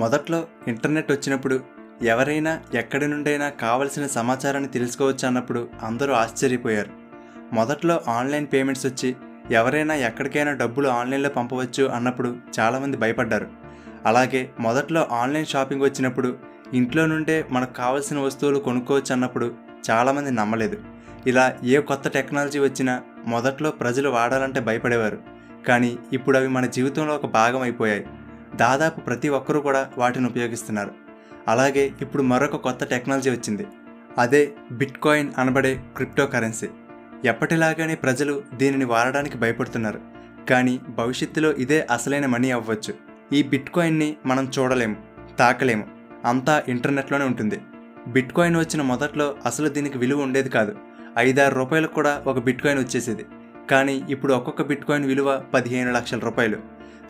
మొదట్లో ఇంటర్నెట్ వచ్చినప్పుడు ఎవరైనా ఎక్కడి నుండైనా కావలసిన సమాచారాన్ని తెలుసుకోవచ్చు అన్నప్పుడు అందరూ ఆశ్చర్యపోయారు. మొదట్లో ఆన్లైన్ పేమెంట్స్ వచ్చి ఎవరైనా ఎక్కడికైనా డబ్బులు ఆన్లైన్లో పంపవచ్చు అన్నప్పుడు చాలామంది భయపడ్డారు. అలాగే మొదట్లో ఆన్లైన్ షాపింగ్ వచ్చినప్పుడు ఇంట్లో నుండే మనకు కావలసిన వస్తువులు కొనుక్కోవచ్చు అన్నప్పుడు చాలామంది నమ్మలేదు. ఇలా ఏ కొత్త టెక్నాలజీ వచ్చినా మొదట్లో ప్రజలు వాడాలంటే భయపడేవారు. కానీ ఇప్పుడు అవి మన జీవితంలో ఒక భాగం అయిపోయాయి. దాదాపు ప్రతి ఒక్కరూ కూడా వాటిని ఉపయోగిస్తున్నారు. అలాగే ఇప్పుడు మరొక కొత్త టెక్నాలజీ వచ్చింది. అదే బిట్కాయిన్ అనబడే క్రిప్టో కరెన్సీ. ఎప్పటిలాగానే ప్రజలు దీనిని వాడడానికి భయపడుతున్నారు. కానీ భవిష్యత్తులో ఇదే అసలైన మనీ అవ్వచ్చు. ఈ బిట్కాయిన్ని మనం చూడలేము, తాకలేము, అంతా ఇంటర్నెట్లోనే ఉంటుంది. బిట్కాయిన్ వచ్చిన మొదట్లో అసలు దీనికి విలువ ఉండేది కాదు. 5-6 రూపాయలకు కూడా ఒక బిట్కాయిన్ వచ్చేసేది. కానీ ఇప్పుడు ఒక్కొక్క బిట్కాయిన్ విలువ 15 లక్షల రూపాయలు.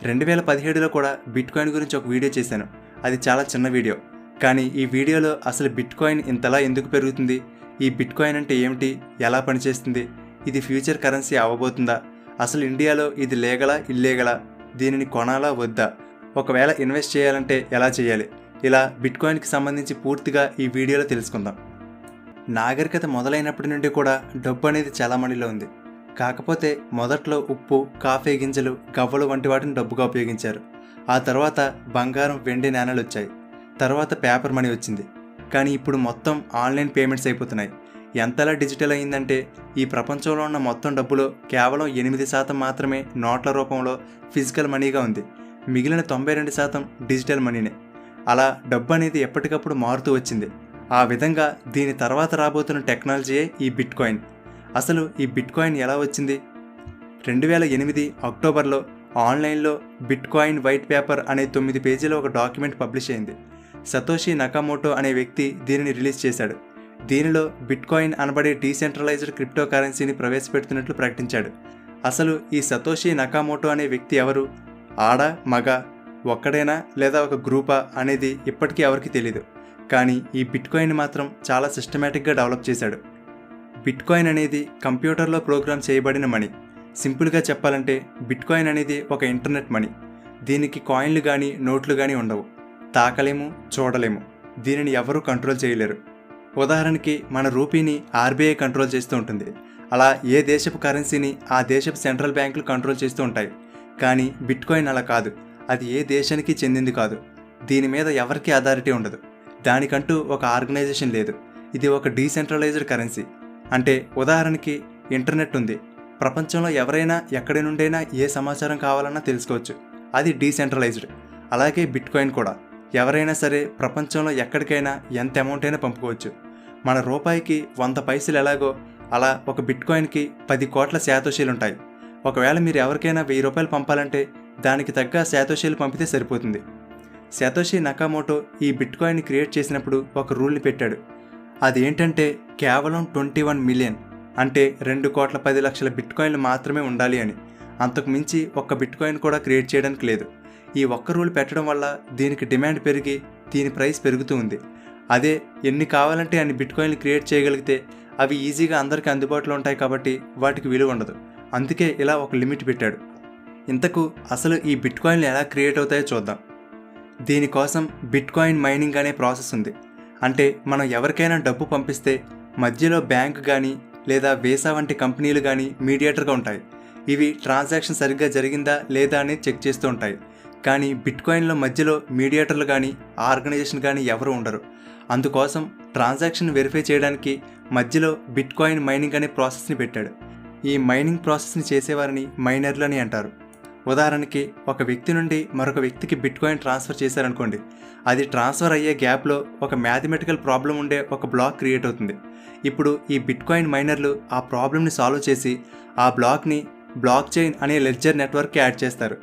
2017లో కూడా బిట్కాయిన్ గురించి ఒక వీడియో చేశాను. అది చాలా చిన్న వీడియో. కానీ ఈ వీడియోలో అసలు బిట్కాయిన్ ఇంతలా ఎందుకు పెరుగుతుంది, ఈ బిట్కాయిన్ అంటే ఏమిటి, ఎలా పనిచేస్తుంది, ఇది ఫ్యూచర్ కరెన్సీ అవ్వబోతుందా, అసలు ఇండియాలో ఇది లీగలా ఇల్లీగలా, దీనిని కొనాలా వద్దా, ఒకవేళ ఇన్వెస్ట్ చేయాలంటే ఎలా చేయాలి, ఇలా బిట్కాయిన్కి సంబంధించి పూర్తిగా ఈ వీడియోలో తెలుసుకుందాం. నాగరికత మొదలైనప్పటి నుండి కూడా డబ్బు అనేది చలామణిలో ఉంది. కాకపోతే మొదట్లో ఉప్పు, కాఫీ గింజలు, గవ్వలు వంటి వాటిని డబ్బుగా ఉపయోగించారు. ఆ తర్వాత బంగారం, వెండి నాణేలు వచ్చాయి. తర్వాత పేపర్ మనీ వచ్చింది. కానీ ఇప్పుడు మొత్తం ఆన్లైన్ పేమెంట్స్ అయిపోతున్నాయి. ఎంతలా డిజిటల్ అయిందంటే ఈ ప్రపంచంలో ఉన్న మొత్తం డబ్బులో కేవలం 8% మాత్రమే నోట్ల రూపంలో ఫిజికల్ మనీగా ఉంది. మిగిలిన 92% డిజిటల్ మనీనే. అలా డబ్బు అనేది ఎప్పటికప్పుడు మారుతూ వచ్చింది. ఆ విధంగా దీని తర్వాత రాబోతున్న టెక్నాలజీయే ఈ బిట్కాయిన్. అసలు ఈ బిట్కాయిన్ ఎలా వచ్చింది? 2008 అక్టోబర్లో ఆన్లైన్లో బిట్కాయిన్ వైట్ పేపర్ అనే 9 పేజీల ఒక డాక్యుమెంట్ పబ్లిష్ అయింది. సతోషి నకామోటో అనే వ్యక్తి దీనిని రిలీజ్ చేశాడు. దీనిలో బిట్కాయిన్ అనబడే డీసెంట్రలైజ్డ్ క్రిప్టో కరెన్సీని ప్రవేశపెడుతున్నట్లు ప్రకటించాడు. అసలు ఈ సతోషి నకామోటో అనే వ్యక్తి ఎవరు? ఆడ, మగ, ఒక్కడేనా లేదా ఒక గ్రూపా అనేది ఇప్పటికీ ఎవరికి తెలీదు. కానీ ఈ బిట్కాయిన్ మాత్రం చాలా సిస్టమేటిక్గా డెవలప్ చేశాడు. బిట్కాయిన్ అనేది కంప్యూటర్లో ప్రోగ్రామ్ చేయబడిన మనీ. సింపుల్గా చెప్పాలంటే బిట్కాయిన్ అనేది ఒక ఇంటర్నెట్ మనీ. దీనికి కాయిన్లు కానీ నోట్లు కానీ ఉండవు. తాకలేము, చూడలేము. దీనిని ఎవరూ కంట్రోల్ చేయలేరు. ఉదాహరణకి మన రూపీని ఆర్బీఐ కంట్రోల్ చేస్తూ ఉంటుంది. అలా ఏ దేశపు కరెన్సీని ఆ దేశపు సెంట్రల్ బ్యాంకులు కంట్రోల్ చేస్తూ ఉంటాయి. కానీ బిట్కాయిన్ అలా కాదు. అది ఏ దేశానికి చెందింది కాదు. దీని మీద ఎవరికీ అథారిటీ ఉండదు. దానికంటూ ఒక ఆర్గనైజేషన్ లేదు. ఇది ఒక డీసెంట్రలైజ్డ్ కరెన్సీ. అంటే ఉదాహరణకి ఇంటర్నెట్ ఉంది. ప్రపంచంలో ఎవరైనా ఎక్కడి నుండైనా ఏ సమాచారం కావాలన్నా తెలుసుకోవచ్చు. అది డీసెంట్రలైజ్డ్. అలాగే బిట్కాయిన్ కూడా. ఎవరైనా సరే ప్రపంచంలో ఎక్కడికైనా ఎంత అమౌంట్ అయినా పంపుకోవచ్చు. మన రూపాయికి 100 పైసలు ఎలాగో అలా ఒక బిట్కాయిన్కి 10 కోట్ల శాతోషీలు ఉంటాయి. ఒకవేళ మీరు ఎవరికైనా 1000 రూపాయలు పంపాలంటే దానికి తగ్గ శాతోషీలు పంపితే సరిపోతుంది. సతోషి నకామోటో ఈ బిట్కాయిన్ని క్రియేట్ చేసినప్పుడు ఒక రూల్ని పెట్టాడు. అదేంటంటే కేవలం 21 మిలియన్ అంటే 2,10,00,000 బిట్కాయిన్లు మాత్రమే ఉండాలి అని. అంతకు మించి ఒక్క బిట్కాయిన్ కూడా క్రియేట్ చేయడానికి లేదు. ఈ ఒక్క రూల్ పెట్టడం వల్ల దీనికి డిమాండ్ పెరిగి దీని ప్రైస్ పెరుగుతూ ఉంది. అదే ఎన్ని కావాలంటే అన్ని బిట్కాయిన్లు క్రియేట్ చేయగలిగితే అవి ఈజీగా అందరికీ అందుబాటులో ఉంటాయి కాబట్టి వాటికి విలువ ఉండదు. అందుకే ఇలా ఒక లిమిట్ పెట్టాడు. ఇంతకు అసలు ఈ బిట్కాయిన్లు ఎలా క్రియేట్ అవుతాయో చూద్దాం. దీనికోసం బిట్కాయిన్ మైనింగ్ అనే ప్రాసెస్ ఉంది. అంటే మనం ఎవరికైనా డబ్బు పంపిస్తే మధ్యలో బ్యాంక్ కానీ లేదా వీసా వంటి కంపెనీలు కానీ మీడియేటర్గా ఉంటాయి. ఇవి ట్రాన్సాక్షన్ సరిగ్గా జరిగిందా లేదా అని చెక్ చేస్తూ ఉంటాయి. కానీ బిట్కాయిన్లో మధ్యలో మీడియేటర్లు కానీ ఆర్గనైజేషన్ కానీ ఎవరు ఉండరు. అందుకోసం ట్రాన్సాక్షన్ వెరిఫై చేయడానికి మధ్యలో బిట్కాయిన్ మైనింగ్ అనే ప్రాసెస్ని పెట్టాడు. ఈ మైనింగ్ ప్రాసెస్ని చేసేవారిని మైనర్లు అని అంటారు. ఉదాహరణకి ఒక వ్యక్తి నుండి మరొక వ్యక్తికి బిట్కాయిన్ ట్రాన్స్ఫర్ చేశారనుకోండి. అది ట్రాన్స్ఫర్ అయ్యే గ్యాప్లో ఒక మ్యాథమెటికల్ ప్రాబ్లం ఉండే ఒక బ్లాక్ క్రియేట్ అవుతుంది. ఇప్పుడు ఈ బిట్కాయిన్ మైనర్లు ఆ ప్రాబ్లమ్ని సాల్వ్ చేసి ఆ బ్లాక్ని బ్లాక్ చైన్ అనే లెడ్జర్ నెట్వర్క్కి యాడ్ చేస్తారు.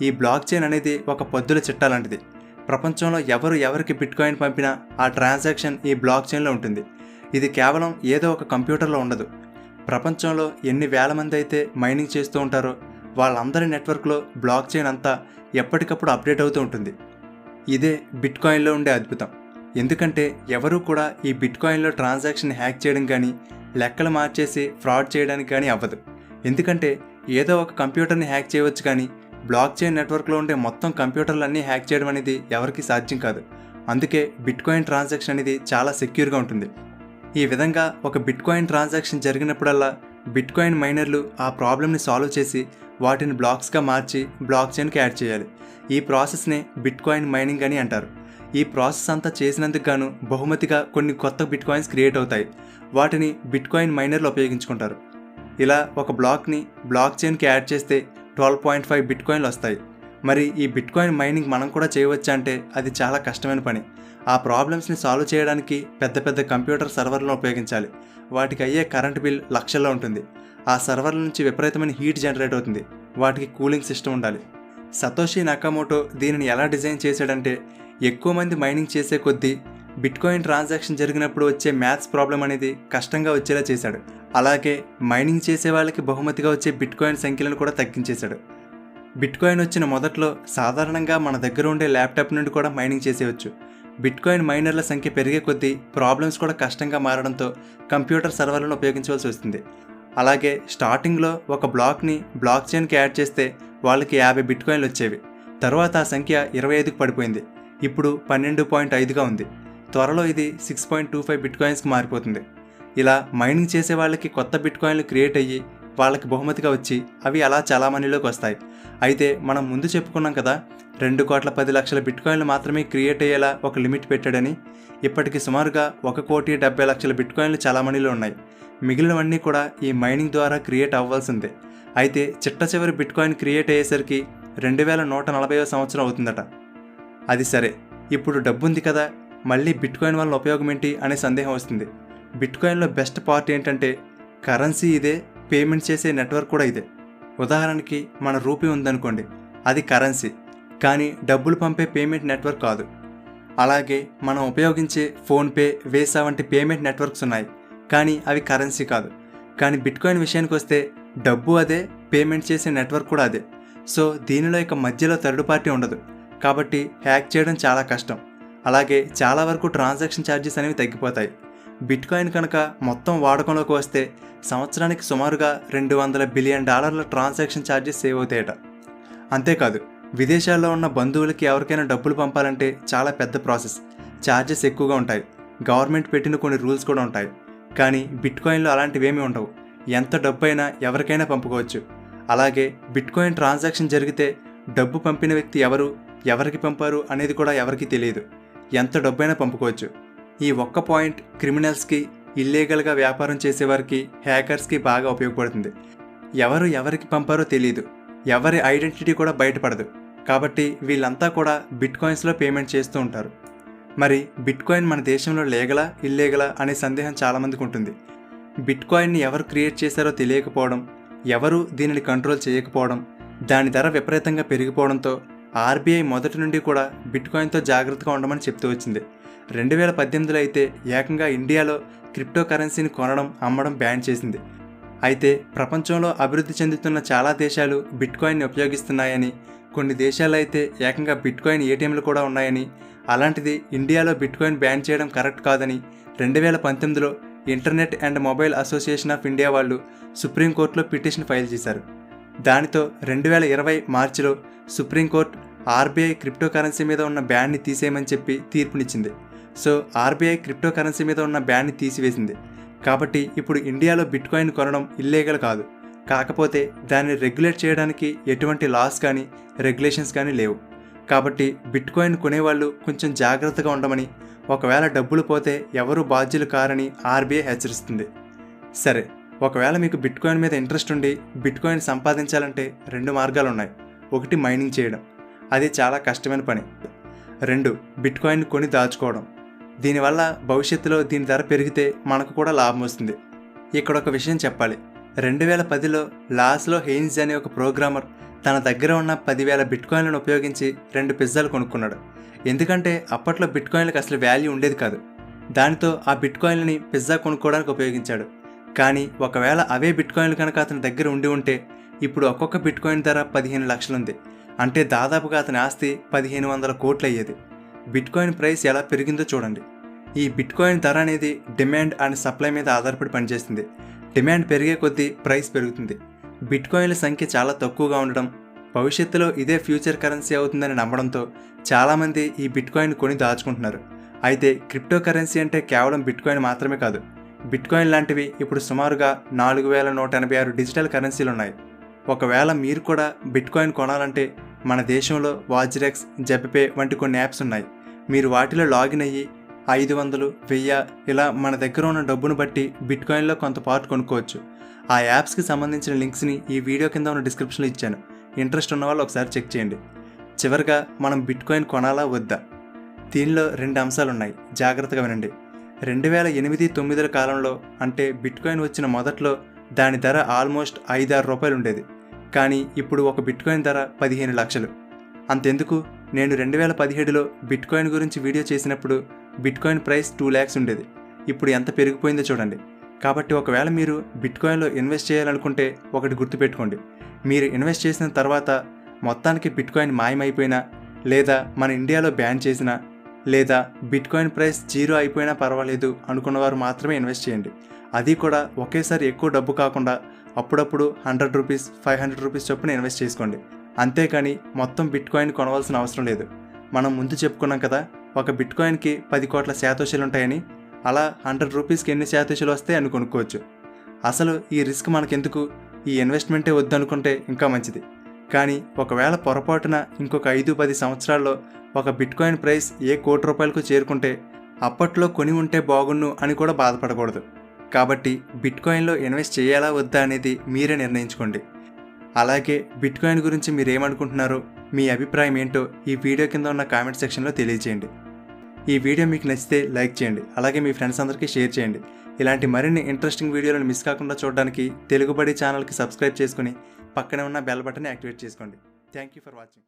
ఈ బ్లాక్ చైన్ అనేది ఒక పద్దుల చిట్టా లాంటిది. ప్రపంచంలో ఎవరికి బిట్కాయిన్ పంపినా ఆ ట్రాన్సాక్షన్ ఈ బ్లాక్ చైన్లో ఉంటుంది. ఇది కేవలం ఏదో ఒక కంప్యూటర్లో ఉండదు. ప్రపంచంలో ఎన్ని వేల మంది అయితే మైనింగ్ చేస్తూ ఉంటారో వాళ్ళందరి నెట్వర్క్లో బ్లాక్ చైన్ అంతా ఎప్పటికప్పుడు అప్డేట్ అవుతూ ఉంటుంది. ఇదే బిట్కాయిన్లో ఉండే అద్భుతం. ఎందుకంటే ఎవరూ కూడా ఈ బిట్కాయిన్లో ట్రాన్సాక్షన్ హ్యాక్ చేయడం కానీ లెక్కలు మార్చేసి ఫ్రాడ్ చేయడానికి కానీ అవ్వదు. ఎందుకంటే ఏదో ఒక కంప్యూటర్ని హ్యాక్ చేయవచ్చు కానీ బ్లాక్ చైన్ నెట్వర్క్లో ఉండే మొత్తం కంప్యూటర్లన్నీ హ్యాక్ చేయడం అనేది ఎవరికీ సాధ్యం కాదు. అందుకే బిట్కాయిన్ ట్రాన్సాక్షన్ అనేది చాలా సెక్యూర్గా ఉంటుంది. ఈ విధంగా ఒక బిట్కాయిన్ ట్రాన్సాక్షన్ జరిగినప్పుడల్లా బిట్కాయిన్ మైనర్లు ఆ ప్రాబ్లమ్ని సాల్వ్ చేసి వాటిని బ్లాక్స్గా మార్చి బ్లాక్ చైన్కి యాడ్ చేయాలి. ఈ ప్రాసెస్నే బిట్కాయిన్ మైనింగ్ అని అంటారు. ఈ ప్రాసెస్ అంతా చేసినందుకు గాను బహుమతిగా కొన్ని కొత్త బిట్కాయిన్స్ క్రియేట్ అవుతాయి. వాటిని బిట్కాయిన్ మైనర్లు ఉపయోగించుకుంటారు. ఇలా ఒక బ్లాక్ని బ్లాక్ చైన్కి యాడ్ చేస్తే 12.5 బిట్కాయిన్లు వస్తాయి. మరి ఈ బిట్కాయిన్ మైనింగ్ మనం కూడా చేయవచ్చు అంటే అది చాలా కష్టమైన పని. ఆ ప్రాబ్లమ్స్ని సాల్వ్ చేయడానికి పెద్ద పెద్ద కంప్యూటర్ సర్వర్లను ఉపయోగించాలి. వాటికి అయ్యే కరెంట్ బిల్ లక్షల్లో ఉంటుంది. ఆ సర్వర్ల నుంచి విపరీతమైన హీట్ జనరేట్ అవుతుంది. వాటికి కూలింగ్ సిస్టమ్ ఉండాలి. సతోషి నకామోటో దీనిని ఎలా డిజైన్ చేశాడంటే, ఎక్కువ మంది మైనింగ్ చేసే కొద్దీ బిట్కాయిన్ ట్రాన్సాక్షన్ జరిగినప్పుడు వచ్చే మ్యాథ్స్ ప్రాబ్లం అనేది కష్టంగా వచ్చేలా చేశాడు. అలాగే మైనింగ్ చేసే వాళ్ళకి బహుమతిగా వచ్చే బిట్కాయిన్ సంఖ్యలను కూడా తగ్గించేశాడు. బిట్కాయిన్ వచ్చిన మొదట్లో సాధారణంగా మన దగ్గర ఉండే ల్యాప్టాప్ నుండి కూడా మైనింగ్ చేసేయచ్చు. బిట్కాయిన్ మైనర్ల సంఖ్య పెరిగే కొద్దీ ప్రాబ్లమ్స్ కూడా కష్టంగా మారడంతో కంప్యూటర్ సర్వర్లను ఉపయోగించవలసి వస్తుంది. అలాగే స్టార్టింగ్లో ఒక బ్లాక్ని బ్లాక్ చైన్కి యాడ్ చేస్తే వాళ్ళకి 50 బిట్కాయిన్లు వచ్చేవి. తర్వాత ఆ సంఖ్య 25కి పడిపోయింది. ఇప్పుడు 12.5గా ఉంది. త్వరలో ఇది 6.25 బిట్కాయిన్స్కి మారిపోతుంది. ఇలా మైనింగ్ చేసే వాళ్ళకి కొత్త బిట్కాయిన్లు క్రియేట్ అయ్యి వాళ్ళకి బహుమతిగా వచ్చి అవి అలా చాలామణిలోకి వస్తాయి. అయితే మనం ముందు చెప్పుకున్నాం కదా, 2,10,00,000 బిట్కాయిన్లు మాత్రమే క్రియేట్ అయ్యేలా ఒక లిమిట్ పెట్టాడని. ఇప్పటికి సుమారుగా 1,70,00,000 బిట్కాయిన్లు చాలామణిలో ఉన్నాయి. మిగిలినవన్నీ కూడా ఈ మైనింగ్ ద్వారా క్రియేట్ అవ్వాల్సిందే. అయితే చిట్ట చివరి బిట్కాయిన్ క్రియేట్ అయ్యేసరికి 2140వ సంవత్సరం అవుతుందట. అది సరే, ఇప్పుడు డబ్బుంది కదా, మళ్ళీ బిట్కాయిన్ వల్ల ఉపయోగం ఏంటి అనే సందేహం వస్తుంది. బిట్కాయిన్లో బెస్ట్ పార్ట్ ఏంటంటే కరెన్సీ ఇదే, పేమెంట్ చేసే నెట్వర్క్ కూడా ఇదే. ఉదాహరణకి మన రూపీ ఉందనుకోండి, అది కరెన్సీ, కానీ డబ్బులు పంపే పేమెంట్ నెట్వర్క్ కాదు. అలాగే మనం ఉపయోగించే ఫోన్పే, వీసా వంటి పేమెంట్ నెట్వర్క్స్ ఉన్నాయి, కానీ అవి కరెన్సీ కాదు. కానీ బిట్కాయిన్ విషయానికి వస్తే డబ్బు అదే, పేమెంట్ చేసే నెట్వర్క్ కూడా అదే. సో దీనిలో ఇక మధ్యలో థర్డ్ పార్టీ ఉండదు. కాబట్టి హ్యాక్ చేయడం చాలా కష్టం. అలాగే చాలా వరకు ట్రాన్సాక్షన్ ఛార్జెస్ అనేవి తగ్గిపోతాయి. బిట్కాయిన్ కనుక మొత్తం వాడకంలోకి వస్తే సంవత్సరానికి సుమారుగా $200 బిలియన్ ట్రాన్సాక్షన్ ఛార్జెస్ సేవ్ అవుతాయట. అంతేకాదు, విదేశాల్లో ఉన్న బంధువులకి ఎవరికైనా డబ్బులు పంపాలంటే చాలా పెద్ద ప్రాసెస్, ఛార్జెస్ ఎక్కువగా ఉంటాయి. గవర్నమెంట్ పెట్టిన కొన్ని రూల్స్ కూడా ఉంటాయి. కానీ బిట్కాయిన్లో అలాంటివేమీ ఉండవు. ఎంత డబ్బు అయినా ఎవరికైనా పంపుకోవచ్చు. అలాగే బిట్కాయిన్ ట్రాన్సాక్షన్ జరిగితే డబ్బు పంపిన వ్యక్తి ఎవరు, ఎవరికి పంపారు అనేది కూడా ఎవరికీ తెలియదు. ఎంత డబ్బైనా పంపుకోవచ్చు. ఈ ఒక్క పాయింట్ క్రిమినల్స్కి, ఇల్లీగల్గా వ్యాపారం చేసేవారికి, హ్యాకర్స్కి బాగా ఉపయోగపడుతుంది. ఎవరు ఎవరికి పంపారో తెలియదు, ఎవరి ఐడెంటిటీ కూడా బయటపడదు. కాబట్టి వీళ్ళంతా కూడా బిట్కాయిన్స్లో పేమెంట్ చేస్తూ ఉంటారు. మరి బిట్కాయిన్ మన దేశంలో లీగలా, ఇల్లీగలా అనే సందేహం చాలామందికి ఉంటుంది. బిట్కాయిన్ని ఎవరు క్రియేట్ చేశారో తెలియకపోవడం, ఎవరు దీనిని కంట్రోల్ చేయకపోవడం, దాని ధర విపరీతంగా పెరిగిపోవడంతో ఆర్బీఐ మొదటి నుండి కూడా బిట్కాయిన్తో జాగ్రత్తగా ఉండమని చెప్తూ వచ్చింది. 2018లో అయితే ఏకంగా ఇండియాలో క్రిప్టో కరెన్సీని కొనడం, అమ్మడం బ్యాన్ చేసింది. అయితే ప్రపంచంలో అభివృద్ధి చెందుతున్న చాలా దేశాలు బిట్కాయిన్ని ఉపయోగిస్తున్నాయని, కొన్ని దేశాల్లో అయితే ఏకంగా బిట్కాయిన్ ఏటీఎంలు కూడా ఉన్నాయని, అలాంటిది ఇండియాలో బిట్కాయిన్ బ్యాన్ చేయడం కరెక్ట్ కాదని 2019లో internet and mobile association of India వాళ్ళు సుప్రీంకోర్టులో పిటిషన్ ఫైల్ చేశారు. దానితో 2020 మార్చిలో సుప్రీంకోర్టు ఆర్బీఐ క్రిప్టో కరెన్సీ మీద ఉన్న బ్యాన్ని తీసేయమని చెప్పి తీర్పునిచ్చింది. సో ఆర్బీఐ క్రిప్టో కరెన్సీ మీద ఉన్న బ్యాన్ని తీసివేసింది. కాబట్టి ఇప్పుడు ఇండియాలో బిట్కాయిన్ కొనడం ఇల్లీగల్ కాదు. కాకపోతే దాన్ని రెగ్యులేట్ చేయడానికి ఎటువంటి లాస్ కానీ రెగ్యులేషన్స్ కానీ లేవు. కాబట్టి బిట్కాయిన్ కొనేవాళ్ళు కొంచెం జాగ్రత్తగా ఉండమని, ఒకవేళ డబ్బులు పోతే ఎవరూ బాధ్యులు కారని ఆర్బీఐ హెచ్చరిస్తుంది. సరే, ఒకవేళ మీకు బిట్కాయిన్ మీద ఇంట్రెస్ట్ ఉండి బిట్కాయిన్ సంపాదించాలంటే 2 మార్గాలు ఉన్నాయి. 1 మైనింగ్ చేయడం, అది చాలా కష్టమైన పని. 2 బిట్కాయిన్ కొని దాచుకోవడం. దీనివల్ల భవిష్యత్తులో దీని ధర పెరిగితే మనకు కూడా లాభం వస్తుంది. ఇక్కడ ఒక విషయం చెప్పాలి. 2010లో లాస్లో హెయిన్స్ అనే ఒక ప్రోగ్రామర్ తన దగ్గర ఉన్న 10,000 బిట్కాయిన్లను ఉపయోగించి 2 పిజ్జాలు కొనుక్కున్నాడు. ఎందుకంటే అప్పట్లో బిట్కాయిన్లకు అసలు వాల్యూ ఉండేది కాదు. దానితో ఆ బిట్కాయిన్లని పిజ్జా కొనుక్కోవడానికి ఉపయోగించాడు. కానీ ఒకవేళ అవే బిట్కాయిన్లు కనుక అతని దగ్గర ఉండి ఉంటే ఇప్పుడు ఒక్కొక్క బిట్కాయిన్ ధర 15 లక్షలు ఉంది. అంటే దాదాపుగా అతని ఆస్తి 1,500 కోట్లు అయ్యేది. బిట్కాయిన్ ప్రైస్ ఎలా పెరిగిందో చూడండి. ఈ బిట్కాయిన్ ధర అనేది డిమాండ్ అండ్ సప్లై మీద ఆధారపడి పనిచేస్తుంది. డిమాండ్ పెరిగే కొద్దీ ప్రైస్ పెరుగుతుంది. బిట్కాయిన్ల సంఖ్య చాలా తక్కువగా ఉండడం, భవిష్యత్తులో ఇదే ఫ్యూచర్ కరెన్సీ అవుతుందని నమ్మడంతో చాలామంది ఈ బిట్కాయిన్ కొని దాచుకుంటున్నారు. అయితే క్రిప్టో కరెన్సీ అంటే కేవలం బిట్కాయిన్ మాత్రమే కాదు. బిట్కాయిన్ లాంటివి ఇప్పుడు సుమారుగా 4186 డిజిటల్ కరెన్సీలు ఉన్నాయి. ఒకవేళ మీరు కూడా బిట్కాయిన్ కొనాలంటే మన దేశంలో వాజ్రెక్స్, జెబ్పే వంటి కొన్ని యాప్స్ ఉన్నాయి. మీరు వాటిలో లాగిన్ అయ్యి 500, 1000 ఇలా మన దగ్గర ఉన్న డబ్బును బట్టి బిట్కాయిన్లో కొంత పార్ట్ కొనుక్కోవచ్చు. ఆ యాప్స్కి సంబంధించిన లింక్స్ని ఈ వీడియో కింద ఉన్న డిస్క్రిప్షన్లో ఇచ్చాను. ఇంట్రెస్ట్ ఉన్న వాళ్ళు ఒకసారి చెక్ చేయండి. చివరిగా మనం బిట్కాయిన్ కొనాలా వద్దా? దీనిలో 2 అంశాలు ఉన్నాయి, జాగ్రత్తగా వినండి. 2008-9 కాలంలో అంటే బిట్కాయిన్ వచ్చిన మొదట్లో దాని ధర ఆల్మోస్ట్ 5-6 రూపాయలు ఉండేది. కానీ ఇప్పుడు ఒక బిట్కాయిన్ ధర 15 లక్షలు. అంతెందుకు, నేను 2017లో బిట్కాయిన్ గురించి వీడియో చేసినప్పుడు బిట్కాయిన్ ప్రైస్ 2 lakhs ఉండేది. ఇప్పుడు ఎంత పెరిగిపోయిందో చూడండి. కాబట్టి ఒకవేళ మీరు బిట్కాయిన్లో ఇన్వెస్ట్ చేయాలనుకుంటే ఒకటి గుర్తుపెట్టుకోండి. మీరు ఇన్వెస్ట్ చేసిన తర్వాత మొత్తానికి బిట్కాయిన్ మాయమైపోయినా, లేదా మన ఇండియాలో బ్యాన్ చేసినా, లేదా బిట్కాయిన్ ప్రైస్ 0 అయిపోయినా పర్వాలేదు అనుకున్నవారు మాత్రమే ఇన్వెస్ట్ చేయండి. అది కూడా ఒకేసారి ఎక్కువ డబ్బు కాకుండా అప్పుడప్పుడు 100 రూపీస్, 500 రూపీస్ చొప్పున ఇన్వెస్ట్ చేసుకోండి. అంతేకాని మొత్తం బిట్కాయిన్ కొనవలసిన అవసరం లేదు. మనం ముందు చెప్పుకున్నాం కదా, ఒక బిట్కాయిన్కి 10 కోట్ల శాతోశాలు ఉంటాయని. అలా 100 రూపీస్కి ఎన్ని శాతోశాలు వస్తాయి అని కొనుక్కోవచ్చు. అసలు ఈ రిస్క్ మనకెందుకు, ఈ ఇన్వెస్ట్మెంటే వద్దనుకుంటే ఇంకా మంచిది. కానీ ఒకవేళ పొరపాటున ఇంకొక 5-10 సంవత్సరాల్లో ఒక బిట్కాయిన్ ప్రైస్ ఏ 1 కోటి రూపాయలకు చేరుకుంటే అప్పట్లో కొని ఉంటే బాగున్ను అని కూడా బాధపడకూడదు. కాబట్టి బిట్కాయిన్లో ఇన్వెస్ట్ చేయాలా వద్దా అనేది మీరే నిర్ణయించుకోండి. అలాగే బిట్కాయిన్ గురించి మీరు ఏమనుకుంటున్నారో, మీ అభిప్రాయం ఏంటో ఈ వీడియో కింద ఉన్న కామెంట్ సెక్షన్లో తెలియజేయండి. ఈ వీడియో మీకు నచ్చితే లైక్ చేయండి. అలాగే మీ ఫ్రెండ్స్ అందరికీ షేర్ చేయండి. ఇలాంటి మరిన్ని ఇంట్రెస్టింగ్ వీడియోలను మిస్ కాకుండా చూడడానికి తెలుగుబడి ఛానల్కి సబ్స్క్రైబ్ చేసుకుని పక్కనే ఉన్న బెల్ బటన్ యాక్టివేట్ చేసుకోండి. Thank you for watching.